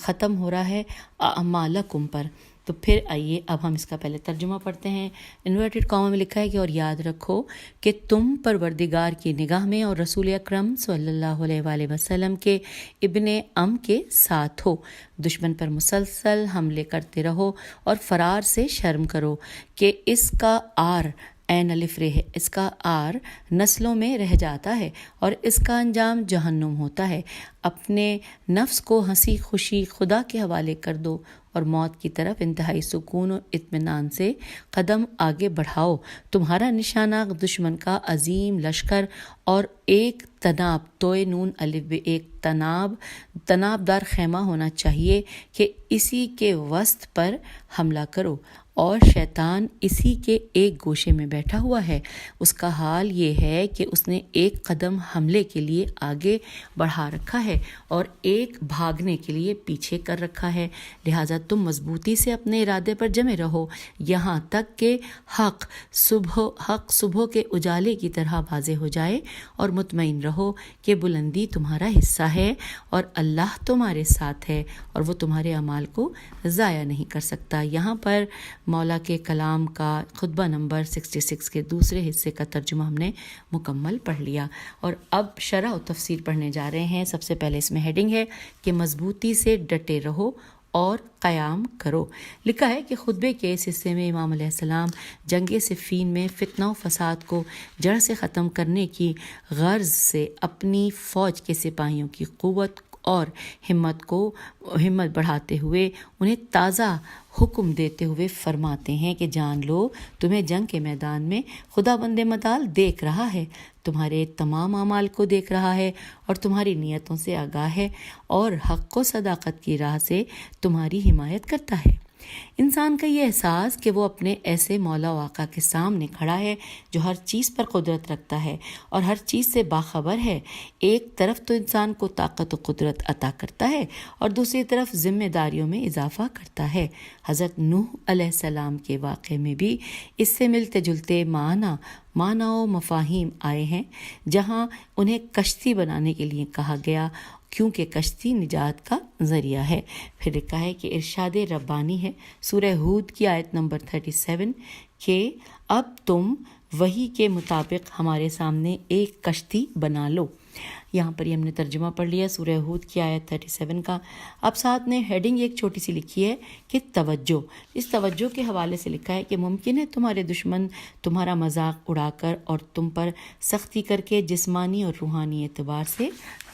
ختم ہو رہا ہے اعمالکم پر۔ تو پھر آئیے اب ہم اس کا پہلے ترجمہ پڑھتے ہیں۔ انورٹڈ کامہ میں لکھا ہے کہ اور یاد رکھو کہ تم پروردگار کی نگاہ میں اور رسول اکرم صلی اللہ علیہ وآلہ وسلم کے ابن ام کے ساتھ ہو، دشمن پر مسلسل حملے کرتے رہو اور فرار سے شرم کرو کہ اس کا آر عین الف رے ہے، اس کا آر نسلوں میں رہ جاتا ہے اور اس کا انجام جہنم ہوتا ہے۔ اپنے نفس کو ہنسی خوشی خدا کے حوالے کر دو اور موت کی طرف انتہائی سکون و اطمینان سے قدم آگے بڑھاؤ۔ تمہارا نشانہ دشمن کا عظیم لشکر اور ایک تناب توئے نون الف ایک تناب دار خیمہ ہونا چاہیے کہ اسی کے وسط پر حملہ کرو، اور شیطان اسی کے ایک گوشے میں بیٹھا ہوا ہے۔ اس کا حال یہ ہے کہ اس نے ایک قدم حملے کے لیے آگے بڑھا رکھا ہے اور ایک بھاگنے کے لیے پیچھے کر رکھا ہے، لہٰذا تم مضبوطی سے اپنے ارادے پر جمے رہو یہاں تک کہ حق صبح کے اجالے کی طرح واضح ہو جائے، اور مطمئن رہو کہ بلندی تمہارا حصہ ہے اور اللہ تمہارے ساتھ ہے اور وہ تمہارے اعمال کو ضائع نہیں کر سکتا۔ یہاں پر مولا کے کلام کا خطبہ نمبر 66 کے دوسرے حصے کا ترجمہ ہم نے مکمل پڑھ لیا، اور اب شرح و تفسیر پڑھنے جا رہے ہیں۔ سب سے پہلے اس میں ہیڈنگ ہے کہ مضبوطی سے ڈٹے رہو اور قیام کرو۔ لکھا ہے کہ خطبے کے اس حصے میں امام علیہ السلام جنگ صفین میں فتنہ و فساد کو جڑ سے ختم کرنے کی غرض سے اپنی فوج کے سپاہیوں کی قوت اور ہمت بڑھاتے ہوئے انہیں تازہ حکم دیتے ہوئے فرماتے ہیں کہ جان لو تمہیں جنگ کے میدان میں خداوند متعال دیکھ رہا ہے، تمہارے تمام اعمال کو دیکھ رہا ہے اور تمہاری نیتوں سے آگاہ ہے اور حق و صداقت کی راہ سے تمہاری حمایت کرتا ہے۔ انسان کا یہ احساس کہ وہ اپنے ایسے مولا و آقا کے سامنے کھڑا ہے جو ہر چیز پر قدرت رکھتا ہے اور ہر چیز سے باخبر ہے، ایک طرف تو انسان کو طاقت و قدرت عطا کرتا ہے اور دوسری طرف ذمہ داریوں میں اضافہ کرتا ہے۔ حضرت نوح علیہ السلام کے واقعے میں بھی اس سے ملتے جلتے معنی و مفاہیم آئے ہیں، جہاں انہیں کشتی بنانے کے لیے کہا گیا کیونکہ کشتی نجات کا ذریعہ ہے۔ پھر لکھا ہے کہ ارشاد ربانی ہے سورہ ہود کی آیت نمبر 37 کہ اب تم وحی کے مطابق ہمارے سامنے ایک کشتی بنا لو۔ یہاں پر یہ ہم نے ترجمہ پڑھ لیا سورہ ہود کی آیت 37 کا۔ اب ساتھ نے ہیڈنگ ایک چھوٹی سی لکھی ہے کہ توجہ۔ اس توجہ کے حوالے سے لکھا ہے کہ ممکن ہے تمہارے دشمن تمہارا مذاق اڑا کر اور تم پر سختی کر کے جسمانی اور روحانی اعتبار سے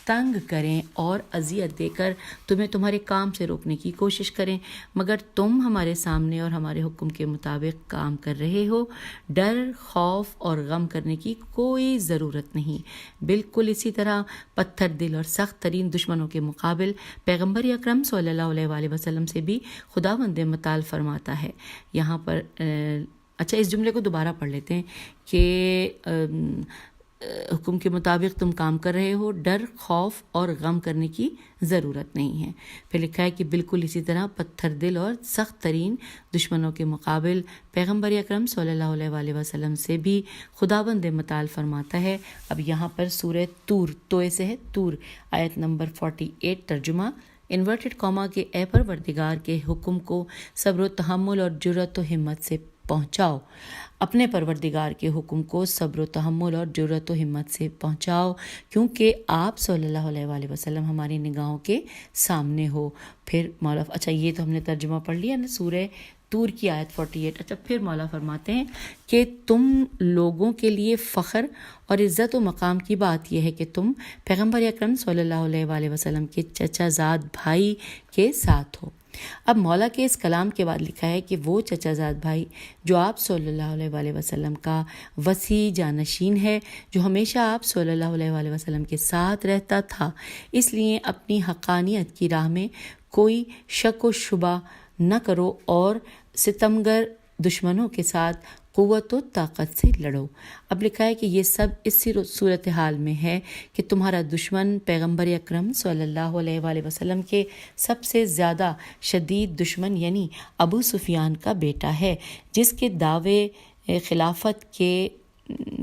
تنگ کریں اور اذیت دے کر تمہیں تمہارے کام سے روکنے کی کوشش کریں، مگر تم ہمارے سامنے اور ہمارے حکم کے مطابق کام کر رہے ہو، ڈر، خوف اور غم کرنے کی کوئی ضرورت نہیں۔ بالکل اسی طرح پتھر دل اور سخت ترین دشمنوں کے مقابل پیغمبر اکرم صلی اللہ علیہ وآلہ وسلم سے بھی خداوند متعال فرماتا ہے۔ یہاں پر اس جملے کو دوبارہ پڑھ لیتے ہیں کہ حکم کے مطابق تم کام کر رہے ہو، ڈر، خوف اور غم کرنے کی ضرورت نہیں ہے۔ پھر لکھا ہے کہ بالکل اسی طرح پتھر دل اور سخت ترین دشمنوں کے مقابل پیغمبر اکرم صلی اللہ علیہ وآلہ وسلم سے بھی خداوند متعال فرماتا ہے۔ اب یہاں پر سورہ طور، توئے سے ہے طور، آیت نمبر 48 ترجمہ انورٹڈ کاما کے اے پروردگار کے حکم کو صبر و تحمل اور جرأت و ہمت سے پہنچاؤ، اپنے پروردگار کے حکم کو صبر و تحمل اور جرأت و ہمت سے پہنچاؤ، کیونکہ آپ صلی اللہ علیہ وآلہ وسلم ہماری نگاہوں کے سامنے ہو۔ پھر مولا یہ تو ہم نے ترجمہ پڑھ لیا نا سورہ طور کی آیت 48۔ پھر مولا فرماتے ہیں کہ تم لوگوں کے لیے فخر اور عزت و مقام کی بات یہ ہے کہ تم پیغمبر اکرم صلی اللہ علیہ وآلہ وسلم کے چچا زاد بھائی کے ساتھ ہو۔ اب مولا کے اس کلام کے بعد لکھا ہے کہ وہ چچا زاد بھائی جو آپ صلی اللہ علیہ وآلہ وسلم کا وسیع جانشین ہے، جو ہمیشہ آپ صلی اللہ علیہ وآلہ وسلم کے ساتھ رہتا تھا، اس لیے اپنی حقانیت کی راہ میں کوئی شک و شبہ نہ کرو اور ستمگر دشمنوں کے ساتھ قوت و طاقت سے لڑو۔ اب لکھا ہے کہ یہ سب اسی صورتحال میں ہے کہ تمہارا دشمن پیغمبر اکرم صلی اللہ علیہ وآلہ وسلم کے سب سے زیادہ شدید دشمن یعنی ابو سفیان کا بیٹا ہے، جس کے دعوے خلافت کے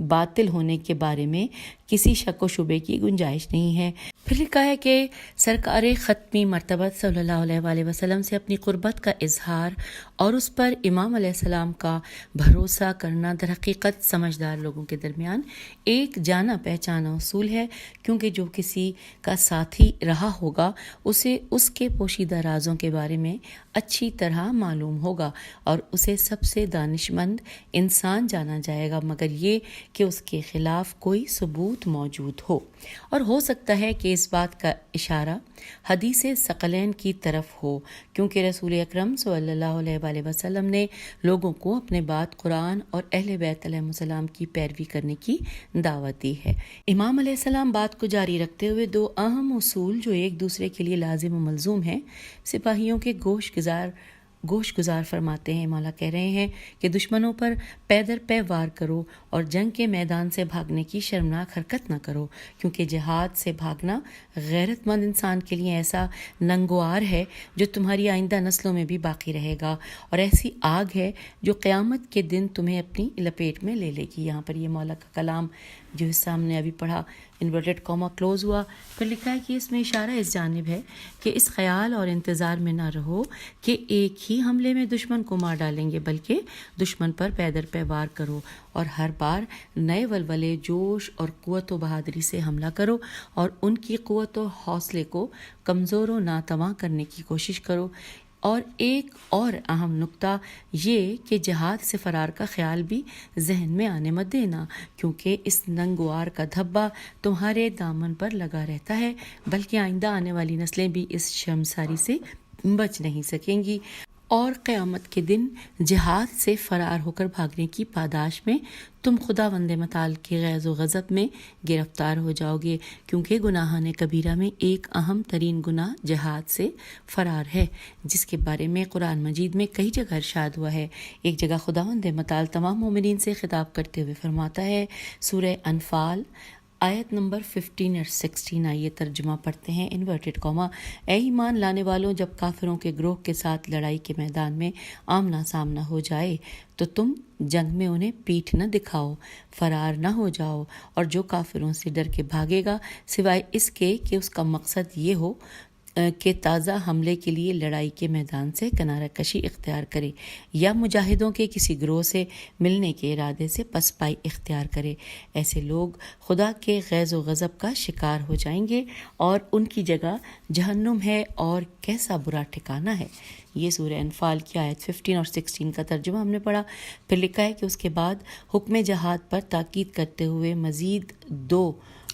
باطل ہونے کے بارے میں کسی شک و شبے کی گنجائش نہیں ہے۔ پھر لکھا ہے کہ سرکار ختمی مرتبہ صلی اللہ علیہ وآلہ وسلم سے اپنی قربت کا اظہار اور اس پر امام علیہ السلام کا بھروسہ کرنا در حقیقت سمجھدار لوگوں کے درمیان ایک جانا پہچانا اصول ہے، کیونکہ جو کسی کا ساتھی رہا ہوگا اسے اس کے پوشیدہ رازوں کے بارے میں اچھی طرح معلوم ہوگا اور اسے سب سے دانشمند انسان جانا جائے گا، مگر یہ کہ اس کے خلاف کوئی ثبوت موجود ہو۔ اور ہو سکتا ہے کہ اس بات کا اشارہ حدیث ثقلین کی طرف ہو، کیونکہ رسول اکرم صلی اللہ علیہ وآلہ وسلم نے لوگوں کو اپنے بعد قرآن اور اہل بیت علیہ السلام کی پیروی کرنے کی دعوت دی ہے۔ امام علیہ السلام بات کو جاری رکھتے ہوئے دو اہم اصول جو ایک دوسرے کے لیے لازم و ملزوم ہیں سپاہیوں کے گوش گزار فرماتے ہیں۔ مولا کہہ رہے ہیں کہ دشمنوں پر پے در پے وار کرو اور جنگ کے میدان سے بھاگنے کی شرمناک حرکت نہ کرو، کیونکہ جہاد سے بھاگنا غیرت مند انسان کے لیے ایسا ننگوار ہے جو تمہاری آئندہ نسلوں میں بھی باقی رہے گا، اور ایسی آگ ہے جو قیامت کے دن تمہیں اپنی لپیٹ میں لے لے گی۔ یہاں پر یہ مولا کا کلام جو حصہ ہم نے ابھی پڑھا انورٹڈ کاما کلوز ہوا، پھر لکھا ہے کہ اس میں اشارہ اس جانب ہے کہ اس خیال اور انتظار میں نہ رہو کہ ایک ہی حملے میں دشمن کو مار ڈالیں گے، بلکہ دشمن پر پے در پے وار کرو اور ہر بار نئے ولولے، جوش اور قوت و بہادری سے حملہ کرو اور ان کی قوت و حوصلے کو کمزور و ناتواں کرنے کی کوشش کرو۔ اور ایک اور اہم نکتہ یہ کہ جہاد سے فرار کا خیال بھی ذہن میں آنے مت دینا، کیونکہ اس ننگوار کا دھبا تمہارے دامن پر لگا رہتا ہے، بلکہ آئندہ آنے والی نسلیں بھی اس شرمساری سے بچ نہیں سکیں گی، اور قیامت کے دن جہاد سے فرار ہو کر بھاگنے کی پاداش میں تم خداوند متعال کے غیظ و غضب میں گرفتار ہو جاؤ گے، کیونکہ گناہان کبیرہ میں ایک اہم ترین گناہ جہاد سے فرار ہے، جس کے بارے میں قرآن مجید میں کئی جگہ ارشاد ہوا ہے۔ ایک جگہ خداوند متعال تمام مومنین سے خطاب کرتے ہوئے فرماتا ہے، سورہ انفال آیت نمبر 15 اور 16، آئیے ترجمہ پڑھتے ہیں، انورٹڈ کاما، اے ایمان لانے والوں، جب کافروں کے گروہ کے ساتھ لڑائی کے میدان میں آمنا سامنا ہو جائے تو تم جنگ میں انہیں پیٹھ نہ دکھاؤ، فرار نہ ہو جاؤ، اور جو کافروں سے ڈر کے بھاگے گا سوائے اس کے کہ اس کا مقصد یہ ہو کہ تازہ حملے کے لیے لڑائی کے میدان سے کنارہ کشی اختیار کرے یا مجاہدوں کے کسی گروہ سے ملنے کے ارادے سے پسپائی اختیار کرے، ایسے لوگ خدا کے غیظ و غضب کا شکار ہو جائیں گے اور ان کی جگہ جہنم ہے، اور کیسا برا ٹھکانہ ہے۔ یہ سورہ انفال کی آیت 15 اور 16 کا ترجمہ ہم نے پڑھا۔ پھر لکھا ہے کہ اس کے بعد حکم جہاد پر تاکید کرتے ہوئے مزید 2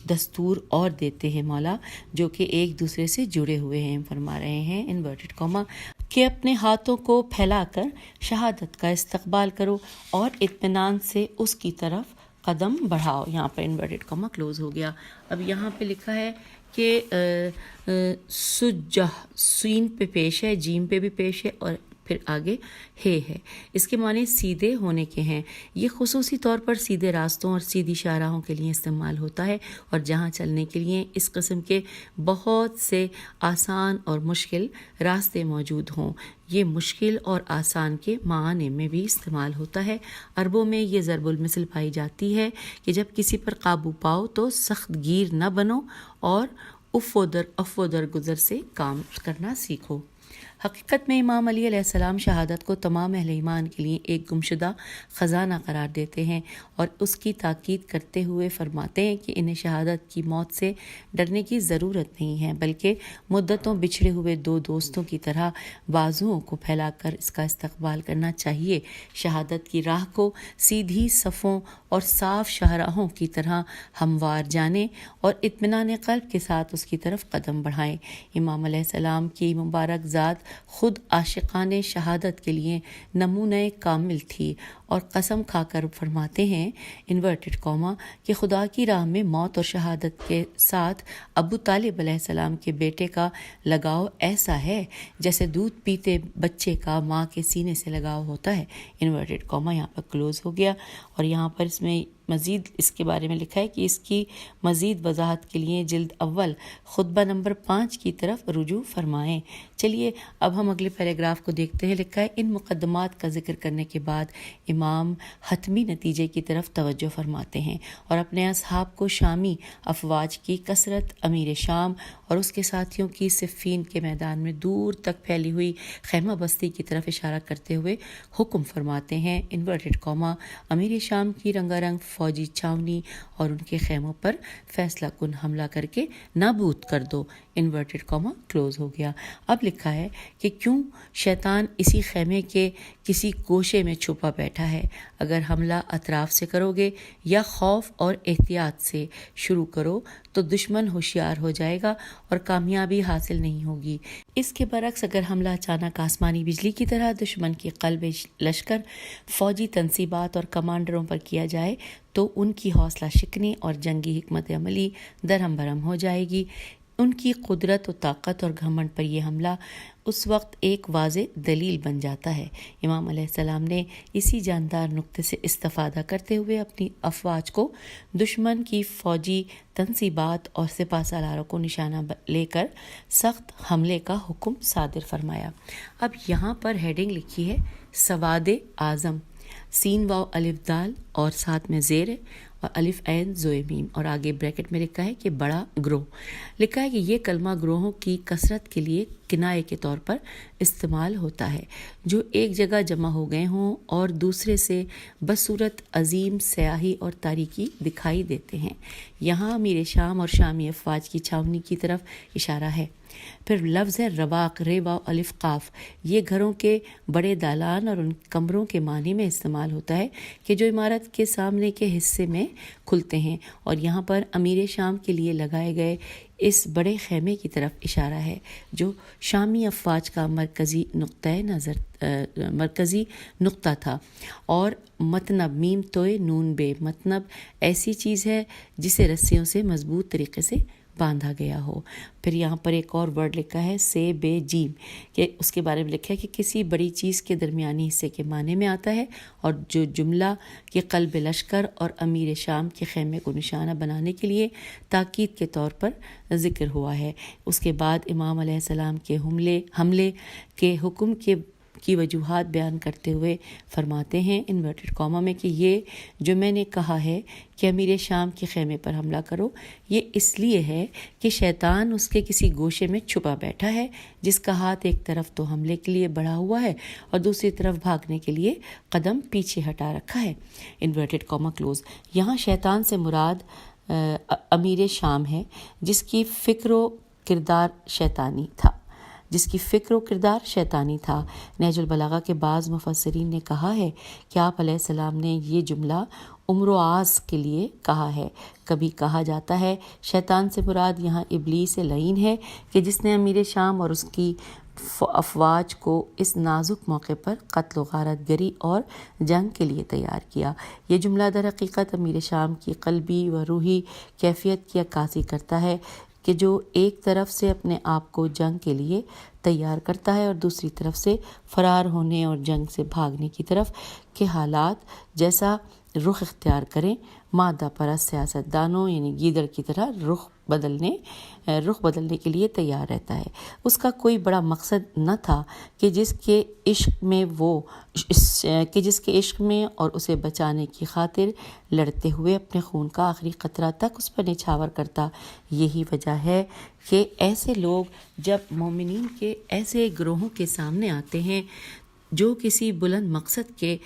دستور اور دیتے ہیں مولا، جو کہ ایک دوسرے سے جڑے ہوئے ہیں۔ فرما رہے ہیں انورٹڈ کاما کہ اپنے ہاتھوں کو پھیلا کر شہادت کا استقبال کرو اور اطمینان سے اس کی طرف قدم بڑھاؤ۔ یہاں پر انورٹڈ کاما کلوز ہو گیا۔ اب یہاں پہ لکھا ہے کہ سجہ سین پہ پیش ہے، جیم پہ بھی پیش ہے، اور پھر آگے ہے۔ اس کے معنی سیدھے ہونے کے ہیں۔ یہ خصوصی طور پر سیدھے راستوں اور سیدھی شاہراہوں کے لیے استعمال ہوتا ہے، اور جہاں چلنے کے لیے اس قسم کے بہت سے آسان اور مشکل راستے موجود ہوں، یہ مشکل اور آسان کے معنی میں بھی استعمال ہوتا ہے۔ عربوں میں یہ ضرب المثل پائی جاتی ہے کہ جب کسی پر قابو پاؤ تو سخت گیر نہ بنو اور اف و در گزر سے کام کرنا سیکھو۔ حقیقت میں امام علی علیہ السلام شہادت کو تمام اہل ایمان کے لیے ایک گمشدہ خزانہ قرار دیتے ہیں، اور اس کی تاکید کرتے ہوئے فرماتے ہیں کہ انہیں شہادت کی موت سے ڈرنے کی ضرورت نہیں ہے، بلکہ مدتوں بچھڑے ہوئے 2 دوستوں کی طرح بازوؤں کو پھیلا کر اس کا استقبال کرنا چاہیے۔ شہادت کی راہ کو سیدھی صفوں اور صاف شاہراہوں کی طرح ہموار جانیں اور اطمینان قلب کے ساتھ اس کی طرف قدم بڑھائیں۔ امام علیہ السلام کی مبارک ذات خود عاشقان شہادت کے لیے نمونہ کامل تھی، اور قسم کھا کر فرماتے ہیں انورٹڈ کاما کہ خدا کی راہ میں موت اور شہادت کے ساتھ ابو طالب علیہ السلام کے بیٹے کا لگاؤ ایسا ہے جیسے دودھ پیتے بچے کا ماں کے سینے سے لگاؤ ہوتا ہے۔ انورٹڈ کاما یہاں پر کلوز ہو گیا، اور یہاں پر اس میں مزید اس کے بارے میں لکھا ہے کہ اس کی مزید وضاحت کے لیے جلد اول خطبہ نمبر 5 کی طرف رجوع فرمائیں۔ چلیے اب ہم اگلے پیراگراف کو دیکھتے ہیں۔ لکھا ہے ان مقدمات کا ذکر کرنے کے بعد امام حتمی نتیجے کی طرف توجہ فرماتے ہیں اور اپنے اصحاب کو شامی افواج کی کثرت، امیر شام اور اس کے ساتھیوں کی صفین کے میدان میں دور تک پھیلی ہوئی خیمہ بستی کی طرف اشارہ کرتے ہوئے حکم فرماتے ہیں انورٹڈ کاما امیر شام کی رنگا رنگ فوجی چھاونی اور ان کے خیموں پر فیصلہ کن حملہ کر کے نابود کر دو۔ انورٹڈ کاما کلوز ہو گیا۔ اب لکھا ہے کہ کیوں شیطان اسی خیمے کے کسی گوشے میں چھپا بیٹھا ہے۔ اگر حملہ اطراف سے کرو گے یا خوف اور احتیاط سے شروع کرو تو دشمن ہوشیار ہو جائے گا اور کامیابی حاصل نہیں ہوگی۔ اس کے برعکس اگر حملہ اچانک آسمانی بجلی کی طرح دشمن کی قلب لشکر، فوجی تنصیبات اور کمانڈروں پر کیا جائے تو ان کی حوصلہ شکنی اور جنگی حکمت عملی درہم برہم ہو جائے گی۔ ان کی قدرت و طاقت اور گھمنڈ پر یہ حملہ اس وقت ایک واضح دلیل بن جاتا ہے۔ امام علیہ السلام نے اسی جاندار نقطے سے استفادہ کرتے ہوئے اپنی افواج کو دشمن کی فوجی تنصیبات اور سپہ سالاروں کو نشانہ لے کر سخت حملے کا حکم صادر فرمایا۔ اب یہاں پر ہیڈنگ لکھی ہے سواد اعظم، سین واو الف دال اور ساتھ میں زیر ہے، اور الف عین زوئے میم، اور آگے بریکٹ میں لکھا ہے کہ بڑا گروہ. لکھا ہے کہ یہ کلمہ گروہوں کی کثرت کے لیے کنایے کے طور پر استعمال ہوتا ہے جو ایک جگہ جمع ہو گئے ہوں اور دوسرے سے بصورت عظیم سیاہی اور تاریکی دکھائی دیتے ہیں. یہاں امیر شام اور شامی افواج کی چھاونی کی طرف اشارہ ہے. پھر لفظ ہے رواق، رے واو الف قاف. یہ گھروں کے بڑے دالان اور ان کمروں کے معنی میں استعمال ہوتا ہے کہ جو عمارت کے سامنے کے حصے میں کھلتے ہیں، اور یہاں پر امیر شام کے لیے لگائے گئے اس بڑے خیمے کی طرف اشارہ ہے جو شامی افواج کا مرکزی نقطہ تھا. اور متنب میم توئے نون بے، متنب ایسی چیز ہے جسے رسیوں سے مضبوط طریقے سے باندھا گیا ہو. پھر یہاں پر ایک اور ورڈ لکھا ہے سے بے جیم، کہ اس کے بارے میں لکھا ہے کہ کسی بڑی چیز کے درمیانی حصے کے معنی میں آتا ہے، اور جو جملہ کے قلب لشکر اور امیر شام کے خیمے کو نشانہ بنانے کے لیے تاکید کے طور پر ذکر ہوا ہے. اس کے بعد امام علیہ السلام کے حملے کے حکم کی وجوہات بیان کرتے ہوئے فرماتے ہیں انورٹڈ کاما میں کہ یہ جو میں نے کہا ہے کہ امیر شام کے خیمے پر حملہ کرو، یہ اس لیے ہے کہ شیطان اس کے کسی گوشے میں چھپا بیٹھا ہے جس کا ہاتھ ایک طرف تو حملے کے لیے بڑھا ہوا ہے اور دوسری طرف بھاگنے کے لیے قدم پیچھے ہٹا رکھا ہے. Inverted comma close. یہاں شیطان سے مراد امیر شام ہے جس کی فکر و کردار شیطانی تھا. نہج البلاغہ کے بعض مفسرین نے کہا ہے کہ آپ علیہ السلام نے یہ جملہ عمر و آس کے لیے کہا ہے. کبھی کہا جاتا ہے شیطان سے مراد یہاں ابلیس لعین ہے کہ جس نے امیر شام اور اس کی افواج کو اس نازک موقع پر قتل و غارت گری اور جنگ کے لیے تیار کیا. یہ جملہ در حقیقت امیر شام کی قلبی و روحی کیفیت کی عکاسی کرتا ہے کہ جو ایک طرف سے اپنے آپ کو جنگ کے لیے تیار کرتا ہے اور دوسری طرف سے فرار ہونے اور جنگ سے بھاگنے کی طرف کے حالات جیسا رخ اختیار کریں. مادہ پرست سیاستدانوں یعنی گیدڑ کی طرح رخ بدلنے کے لیے تیار رہتا ہے. اس کا کوئی بڑا مقصد نہ تھا کہ جس کے عشق میں اور اسے بچانے کی خاطر لڑتے ہوئے اپنے خون کا آخری قطرہ تک اس پر نچھاور کرتا. یہی وجہ ہے کہ ایسے لوگ جب مومنین کے ایسے گروہوں کے سامنے آتے ہیں جو کسی بلند مقصد کی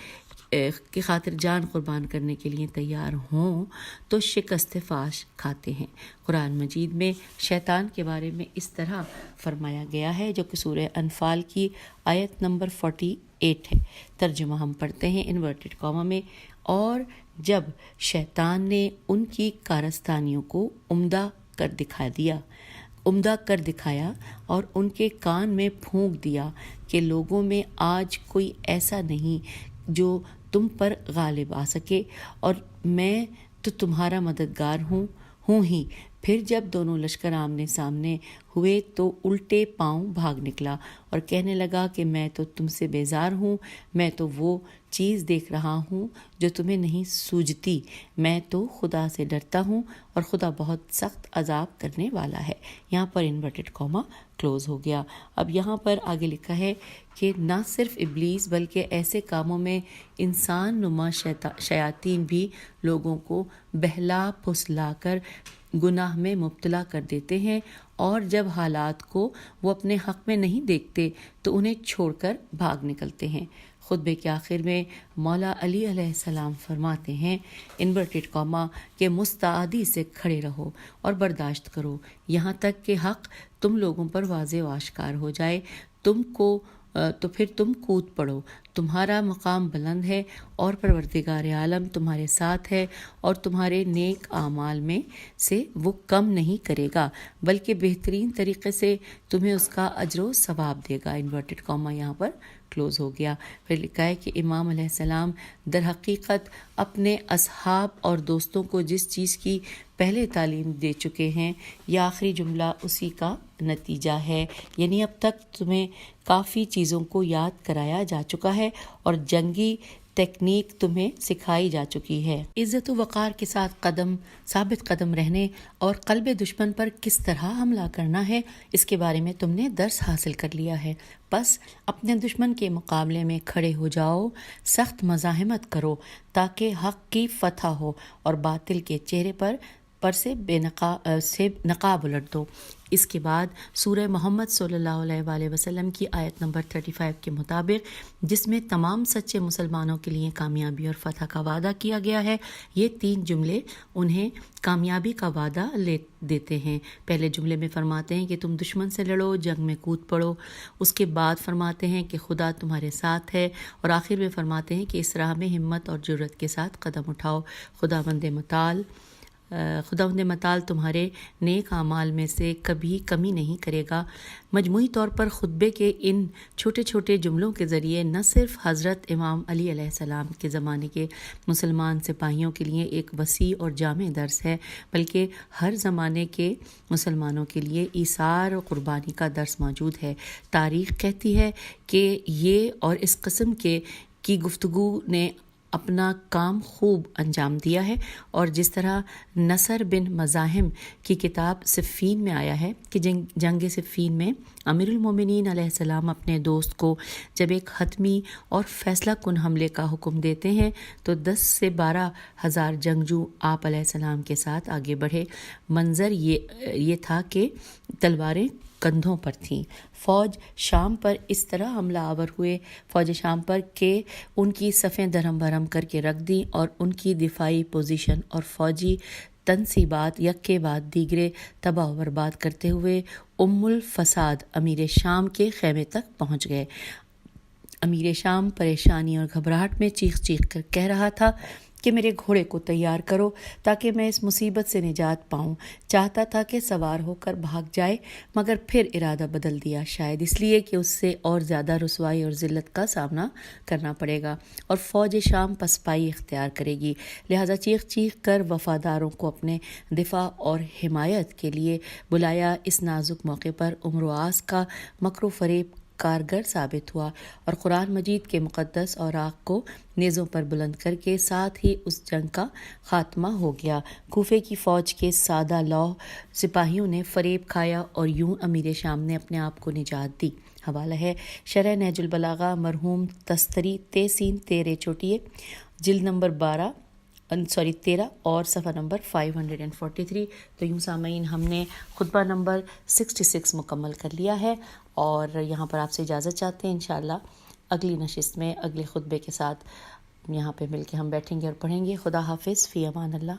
خاطر جان قربان کرنے کے لیے تیار ہوں تو شکست فاش کھاتے ہیں. قرآن مجید میں شیطان کے بارے میں اس طرح فرمایا گیا ہے جو کہ سورہ انفال کی آیت نمبر 48 ہے. ترجمہ ہم پڑھتے ہیں انورٹڈ کاما میں. اور جب شیطان نے ان کی کارستانیوں کو عمدہ کر دکھایا اور ان کے کان میں پھونک دیا کہ لوگوں میں آج کوئی ایسا نہیں جو تم پر غالب آ سکے اور میں تو تمہارا مددگار ہوں ہی. پھر جب دونوں لشکر آمنے سامنے ہوئے تو الٹے پاؤں بھاگ نکلا اور کہنے لگا کہ میں تو تم سے بیزار ہوں، میں تو وہ چیز دیکھ رہا ہوں جو تمہیں نہیں سوجتی، میں تو خدا سے ڈرتا ہوں اور خدا بہت سخت عذاب کرنے والا ہے. یہاں پر انورٹڈ کاما کلوز ہو گیا. اب یہاں پر آگے لکھا ہے کہ نہ صرف ابلیس بلکہ ایسے کاموں میں انسان نما شیاطین بھی لوگوں کو بہلا پھسلا کر گناہ میں مبتلا کر دیتے ہیں، اور جب حالات کو وہ اپنے حق میں نہیں دیکھتے تو انہیں چھوڑ کر بھاگ نکلتے ہیں. خطبے کے آخر میں مولا علی علیہ السلام فرماتے ہیں انورٹڈ کاما کہ مستعدی سے کھڑے رہو اور برداشت کرو یہاں تک کہ حق تم لوگوں پر واضح و آشکار ہو جائے. تو پھر تم کود پڑو، تمہارا مقام بلند ہے اور پروردگار عالم تمہارے ساتھ ہے اور تمہارے نیک اعمال میں سے وہ کم نہیں کرے گا بلکہ بہترین طریقے سے تمہیں اس کا اجر و ثواب دے گا. انورٹڈ کاما یہاں پر کلوز ہو گیا. پھر لکھا ہے کہ امام علیہ السلام در حقیقت اپنے اصحاب اور دوستوں کو جس چیز کی پہلے تعلیم دے چکے ہیں یہ آخری جملہ اسی کا نتیجہ ہے. یعنی اب تک تمہیں کافی چیزوں کو یاد کرایا جا چکا ہے اور جنگی ٹیکنیک تمہیں سکھائی جا چکی ہے۔ عزت و وقار کے ساتھ ثابت قدم رہنے اور قلب دشمن پر کس طرح حملہ کرنا ہے، اس کے بارے میں تم نے درس حاصل کر لیا ہے۔ بس اپنے دشمن کے مقابلے میں کھڑے ہو جاؤ، سخت مزاحمت کرو تاکہ حق کی فتح ہو اور باطل کے چہرے پر سے نقاب الٹ دو۔ اس کے بعد سورہ محمد صلی اللہ علیہ وآلہ وسلم کی آیت نمبر 35 کے مطابق، جس میں تمام سچے مسلمانوں کے لیے کامیابی اور فتح کا وعدہ کیا گیا ہے، یہ 3 جملے انہیں کامیابی کا وعدہ دیتے ہیں۔ پہلے جملے میں فرماتے ہیں کہ تم دشمن سے لڑو، جنگ میں کود پڑو۔ اس کے بعد فرماتے ہیں کہ خدا تمہارے ساتھ ہے، اور آخر میں فرماتے ہیں کہ اس راہ میں ہمت اور جرت کے ساتھ قدم اٹھاؤ۔ خداوند متعال تمہارے نیک اعمال میں سے کبھی کمی نہیں کرے گا۔ مجموعی طور پر خطبے کے ان چھوٹے چھوٹے جملوں کے ذریعے نہ صرف حضرت امام علی علیہ السلام کے زمانے کے مسلمان سپاہیوں کے لیے ایک وسیع اور جامع درس ہے، بلکہ ہر زمانے کے مسلمانوں کے لیے ایثار اور قربانی کا درس موجود ہے۔ تاریخ کہتی ہے کہ یہ اور اس قسم کی گفتگو نے اپنا کام خوب انجام دیا ہے، اور جس طرح نصر بن مزاحم کی کتاب صفین میں آیا ہے کہ جنگ صفین میں امیر المومنین علیہ السلام اپنے دوست کو جب ایک حتمی اور فیصلہ کن حملے کا حکم دیتے ہیں تو 10 سے 12 ہزار جنگجو آپ علیہ السلام کے ساتھ آگے بڑھے۔ منظر یہ تھا کہ تلواریں کندھوں پر تھیں۔ فوج شام پر اس طرح حملہ آور ہوئے، فوج شام پر کہ ان کی صفیں درہم برہم کر کے رکھ دیں، اور ان کی دفاعی پوزیشن اور فوجی تنصیبات یک کے بعد دیگرے تباہ و برباد کرتے ہوئے ام الفساد امیر شام کے خیمے تک پہنچ گئے۔ امیر شام پریشانی اور گھبراہٹ میں چیخ کر کہہ رہا تھا کہ میرے گھوڑے کو تیار کرو تاکہ میں اس مصیبت سے نجات پاؤں۔ چاہتا تھا کہ سوار ہو کر بھاگ جائے، مگر پھر ارادہ بدل دیا، شاید اس لیے کہ اس سے اور زیادہ رسوائی اور ذلت کا سامنا کرنا پڑے گا اور فوج شام پسپائی اختیار کرے گی۔ لہذا چیخ کر وفاداروں کو اپنے دفاع اور حمایت کے لیے بلایا۔ اس نازک موقع پر عمرو عاص کا مکر و فریب کارگر ثابت ہوا، اور قرآن مجید کے مقدس اوراق کو نیزوں پر بلند کر کے ساتھ ہی اس جنگ کا خاتمہ ہو گیا۔ کوفے کی فوج کے سادہ لوح سپاہیوں نے فریب کھایا اور یوں امیر شام نے اپنے آپ کو نجات دی۔ حوالہ ہے شرح نہج البلاغہ مرحوم تستری تحسین تیرے چوٹیے، جلد نمبر 13 اور صفحہ نمبر 543۔ تو یوں سامعین، ہم نے خطبہ نمبر 66 مکمل کر لیا ہے، اور یہاں پر آپ سے اجازت چاہتے ہیں۔ انشاءاللہ اگلی نشست میں اگلے خطبے کے ساتھ یہاں پہ مل کے ہم بیٹھیں گے اور پڑھیں گے۔ خدا حافظ، فی امان اللہ۔